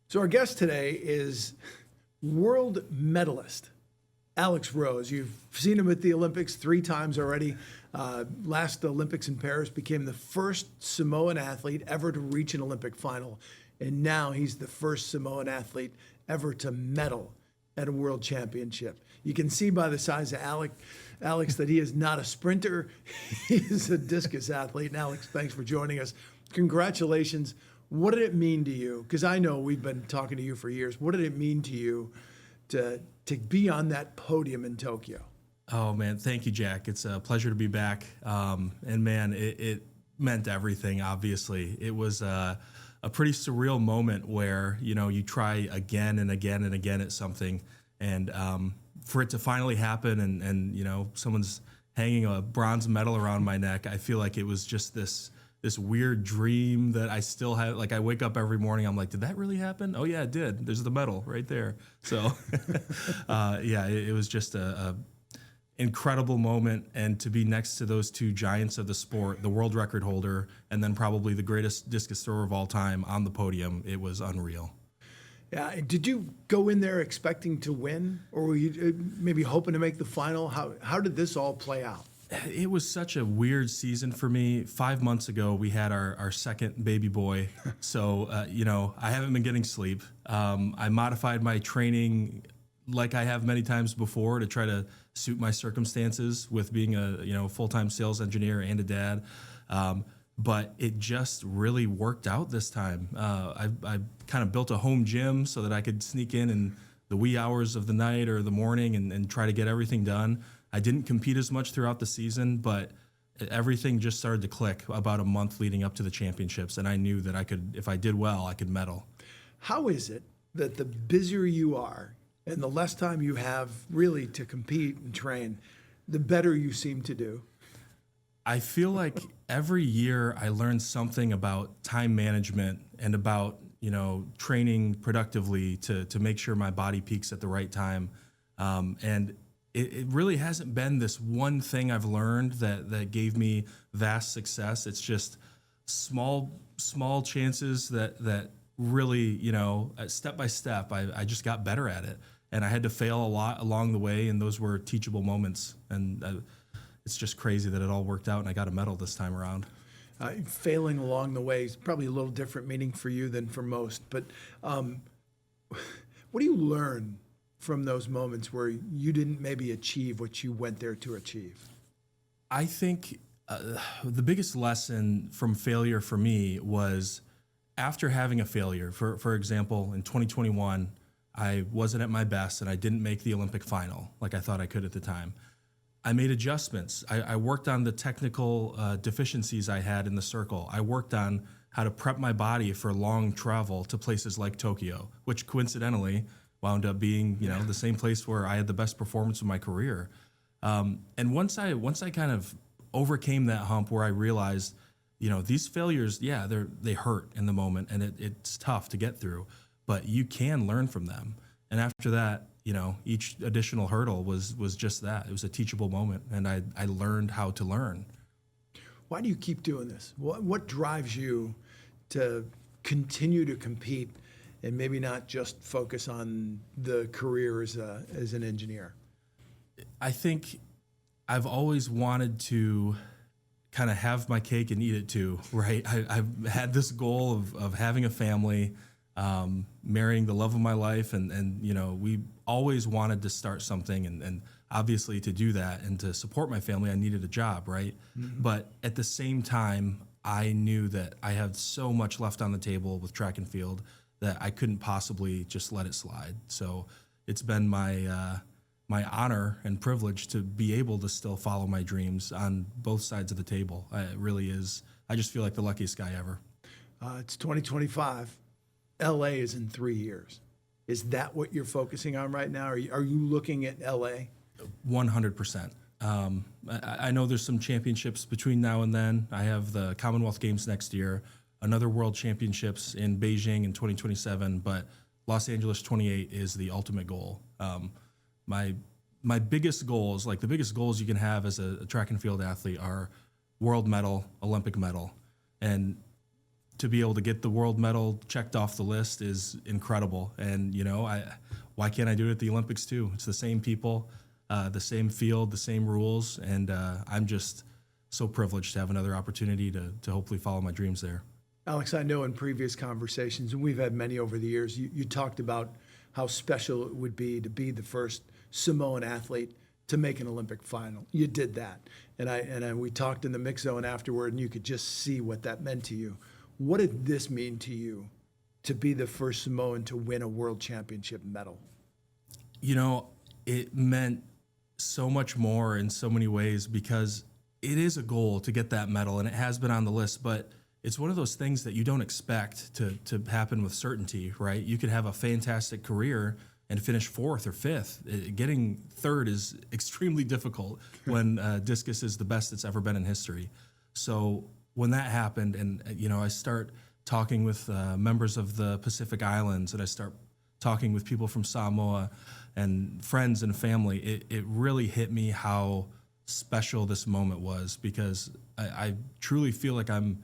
So our guest today is world medalist Alex Rose. You've seen him at the Olympics 3 times already. Last Olympics in Paris, became the first Samoan athlete ever to reach an Olympic final. And now he's the first Samoan athlete ever to medal at a world championship. You can see by the size of Alex that he is not a sprinter. He's a discus athlete. And Alex, thanks for joining us. Congratulations. What did it mean to you? Because I know we've been talking to you for years. What did it mean to you to be on that podium in Tokyo? Oh, man. Thank you, Jack. It's a pleasure to be back. And, man, it meant everything, obviously. It was a pretty surreal moment where, you try again and again and again at something. And for it to finally happen and someone's hanging a bronze medal around my neck, I feel like it was just this weird dream that I still have. Like, I wake up every morning, I'm like, did that really happen? Oh yeah, it did. There's the medal right there. So it was just a incredible moment. And to be next to those 2 giants of the sport, the world record holder, and then probably the greatest discus thrower of all time on the podium, it was unreal. Yeah. Did you go in there expecting to win, or were you maybe hoping to make the final? How did this all play out? It was such a weird season for me. 5 months ago, we had our second baby boy. So, I haven't been getting sleep. I modified my training like I have many times before to try to suit my circumstances with being a full-time sales engineer and a dad. But it just really worked out this time. I kind of built a home gym so that I could sneak in the wee hours of the night or the morning and try to get everything done. I didn't compete as much throughout the season, but everything just started to click about a month leading up to the championships, and I knew that I could, if I did well, I could medal. How is it that the busier you are and the less time you have really to compete and train, the better you seem to do? I feel like every year I learn something about time management and about, training productively to make sure my body peaks at the right time. And it really hasn't been this one thing I've learned that gave me vast success. It's just small chances that really, step by step, I just got better at it. And I had to fail a lot along the way, and those were teachable moments. And it's just crazy that it all worked out and I got a medal this time around. Failing along the way is probably a little different meaning for you than for most. But what do you learn from those moments where you didn't maybe achieve what you went there to achieve? I think the biggest lesson from failure for me was after having a failure. For example, in 2021, I wasn't at my best and I didn't make the Olympic final like I thought I could at the time. I made adjustments. I worked on the technical deficiencies I had in the circle. I worked on how to prep my body for long travel to places like Tokyo, which coincidentally wound up being, the same place where I had the best performance of my career. And once I kind of overcame that hump where I realized, these failures, they hurt in the moment and it's tough to get through, but you can learn from them. And after that, each additional hurdle was just that. It was a teachable moment, and I learned how to learn. Why do you keep doing this? What drives you to continue to compete and maybe not just focus on the career as an engineer? I think I've always wanted to kind of have my cake and eat it too, right? I've had this goal of having a family, marrying the love of my life, and we always wanted to start something, and obviously to do that and to support my family, I needed a job, right? Mm-hmm. But at the same time, I knew that I had so much left on the table with track and field that I couldn't possibly just let it slide. So it's been my honor and privilege to be able to still follow my dreams on both sides of the table. It really is. I just feel like the luckiest guy ever. It's 2025. LA is in 3 years. Is that what you're focusing on right now? Are you looking at LA? 100%. I know there's some championships between now and then. I have the Commonwealth Games next year, another World Championships in Beijing in 2027, but Los Angeles 28 is the ultimate goal. My biggest goals, like the biggest goals you can have as a track and field athlete, are world medal, Olympic medal. And to be able to get the world medal checked off the list is incredible. And, why can't I do it at the Olympics too? It's the same people, the same field, the same rules. And I'm just so privileged to have another opportunity to hopefully follow my dreams there. Alex, I know in previous conversations, and we've had many over the years, you talked about how special it would be to be the first Samoan athlete to make an Olympic final. You did that. And we talked in the mix zone afterward, and you could just see what that meant to you. What did this mean to you to be the first Samoan to win a world championship medal? It meant so much more in so many ways because it is a goal to get that medal, and it has been on the list, but it's one of those things that you don't expect to happen with certainty, right? You could have a fantastic career and finish fourth or fifth. Getting third is extremely difficult when discus is the best it's ever been in history. So when that happened, and I start talking with members of the Pacific Islands, and I start talking with people from Samoa and friends and family, it really hit me how special this moment was, because I truly feel like I'm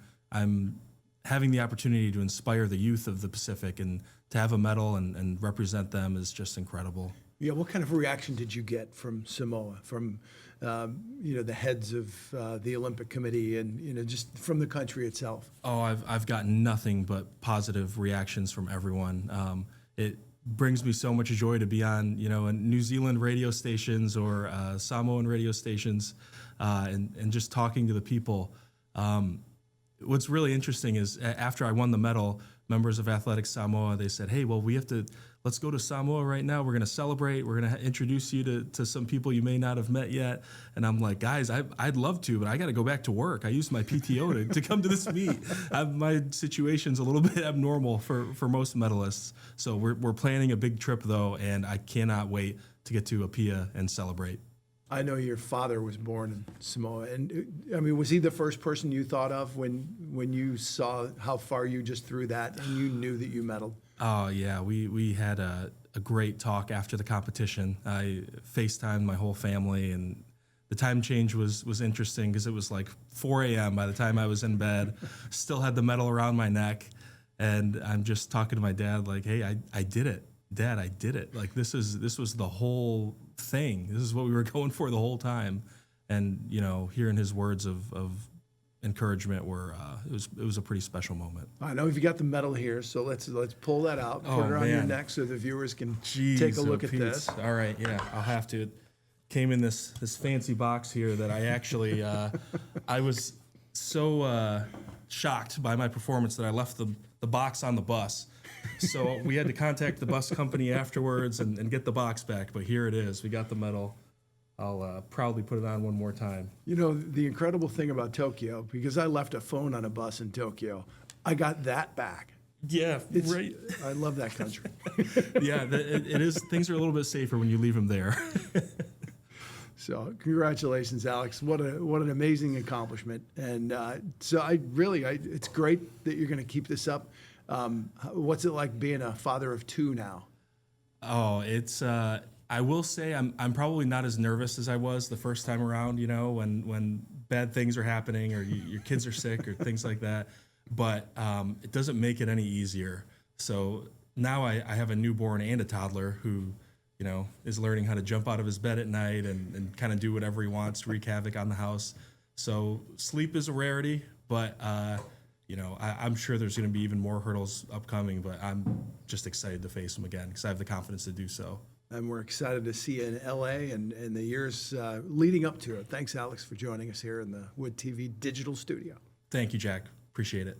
having the opportunity to inspire the youth of the Pacific, and to have a medal and represent them is just incredible. Yeah, what kind of reaction did you get from Samoa, from the heads of the Olympic Committee, and just from the country itself? Oh, I've gotten nothing but positive reactions from everyone. It brings me so much joy to be on New Zealand radio stations or Samoan radio stations, and just talking to the people. What's really interesting is after I won the medal, members of Athletics Samoa, they said, hey, well, let's go to Samoa right now. We're going to celebrate. We're going to introduce you to some people you may not have met yet. And I'm like, guys, I'd love to, but I got to go back to work. I used my PTO to come to this meet. My situation's a little bit abnormal for most medalists. So we're planning a big trip, though, and I cannot wait to get to Apia and celebrate. I know your father was born in Samoa, and was he the first person you thought of when you saw how far you just threw that and you knew that you medaled? Oh yeah, we had a great talk after the competition. I FaceTimed my whole family, and the time change was interesting because it was like 4 a.m. by the time I was in bed. Still had the medal around my neck, and I'm just talking to my dad like, hey, I did it. Dad, I did it. Like this was the whole thing. This is what we were going for the whole time. And hearing his words of encouragement it was a pretty special moment. I know you've got the medal here, so let's pull that out, put it on your neck so the viewers can take a look at this. All right, yeah, I'll have to. It came in this fancy box here that I actually I was so shocked by my performance that I left the box on the bus. So we had to contact the bus company afterwards and get the box back. But here it is. We got the medal. I'll proudly put it on one more time. The incredible thing about Tokyo, because I left a phone on a bus in Tokyo, I got that back. Yeah, right. I love that country. Yeah, it is. Things are a little bit safer when you leave them there. So congratulations, Alex. What an amazing accomplishment. And so it's great that you're going to keep this up. What's it like being a father of two now? Oh, it's. I will say I'm probably not as nervous as I was the first time around. When bad things are happening or your kids are sick or things like that. But it doesn't make it any easier. So now I have a newborn and a toddler who, is learning how to jump out of his bed at night and kind of do whatever he wants to wreak havoc on the house. So sleep is a rarity, but. I'm sure there's going to be even more hurdles upcoming, but I'm just excited to face them again because I have the confidence to do so. And we're excited to see you in LA and the years leading up to it. Thanks, Alex, for joining us here in the Wood TV digital studio. Thank you, Jack. Appreciate it.